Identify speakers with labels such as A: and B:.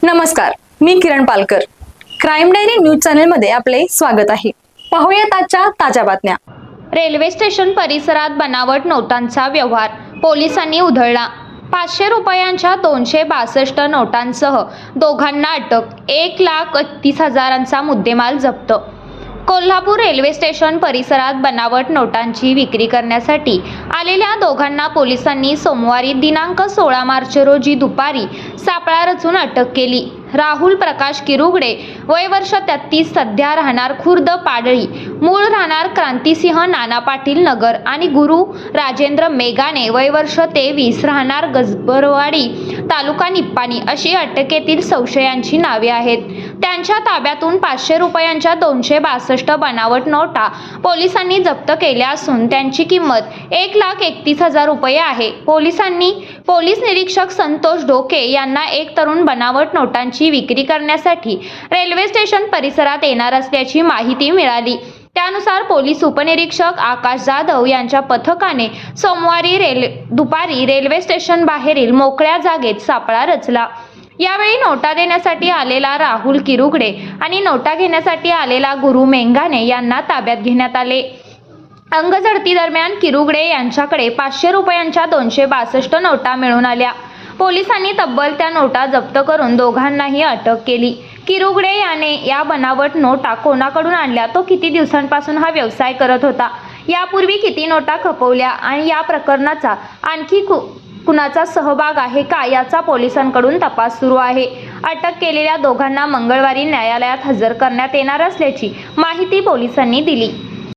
A: नमस्कार, मी Kiran Palkar. Crime diary news channel मध्ये आपले स्वागत आहे. पाहूयात आजच्या ताज्या बातम्या.
B: रेल्वे स्टेशन परिसरात बनावट नोटांचा व्यवहार पोलिसांनी उधळला. 500 रुपयांच्या 262 नोटांसह दोघांना अटक. 1,31,000चा मुद्देमाल जप्त. कोल्हापूर रेल्वे स्टेशन परिसरात बनावट नोटांची विक्री करण्यासाठी आलेल्या दोघांना पोलिसांनी सोमवारी दिनांक 16 मार्च रोजी दुपारी सापळा रचून अटक केली. राहुल प्रकाश किरुगडे, वय वर्ष 33, सध्या राहणार खुर्द पाडळी, मूळ राहणार क्रांतिसिंह नाना पाटील नगर, आणि गुरु राजेंद्र मेघाने, वय वर्ष 23, राहणार गजबरवाडी तालुका निप्पाणी अशी अटकेतील संशयांची नावे आहेत. त्यांच्या ताब्यातून 500 रुपयांच्या 262 बनावट नोटा पोलिसांनी जप्त केल्या असून त्यांची किंमत 1,31,000 रुपये आहे. पोलीस निरीक्षक संतोष ढोके यांना एक तरुण बनावट नोटांची विक्री करण्यासाठी रेल्वे स्टेशन परिसरात येणार असल्याची माहिती मिळाली. त्यानुसार पोलीस उपनिरीक्षक आकाश जाधव यांच्या पथकाने सोमवारी दुपारी रेल्वे स्टेशन बाहेरील मोकळ्या जागेत सापळा रचला. यावेळी नोटा देण्यासाठी आलेला राहुल किरुगडे आणि नोटा घेण्यासाठी आलेला गुरु मेंघाने यांना ताब्यात घेण्यात आले. अंगझडती दरम्यान किरुगडे यांच्याकडे 500 रुपयांच्या 262 नोटा मिळून आल्या. पोलिसांनी तब्बल त्या नोटा जप्त करून दोघांनाही अटक केली. किरुगडे याने या बनावट नोटा कोणाकडून आणल्या, तो किती दिवसांपासून हा व्यवसाय करत होता, यापूर्वी किती नोटा खपवल्या आणि या प्रकरणाचा आणखी कुणाचा सहभाग आहे का याचा पोलिसांकडून तपास सुरू आहे. अटक केलेल्या दोघांना मंगळवारी न्यायालयात हजर करण्यात येणार असल्याची माहिती पोलिसांनी दिली.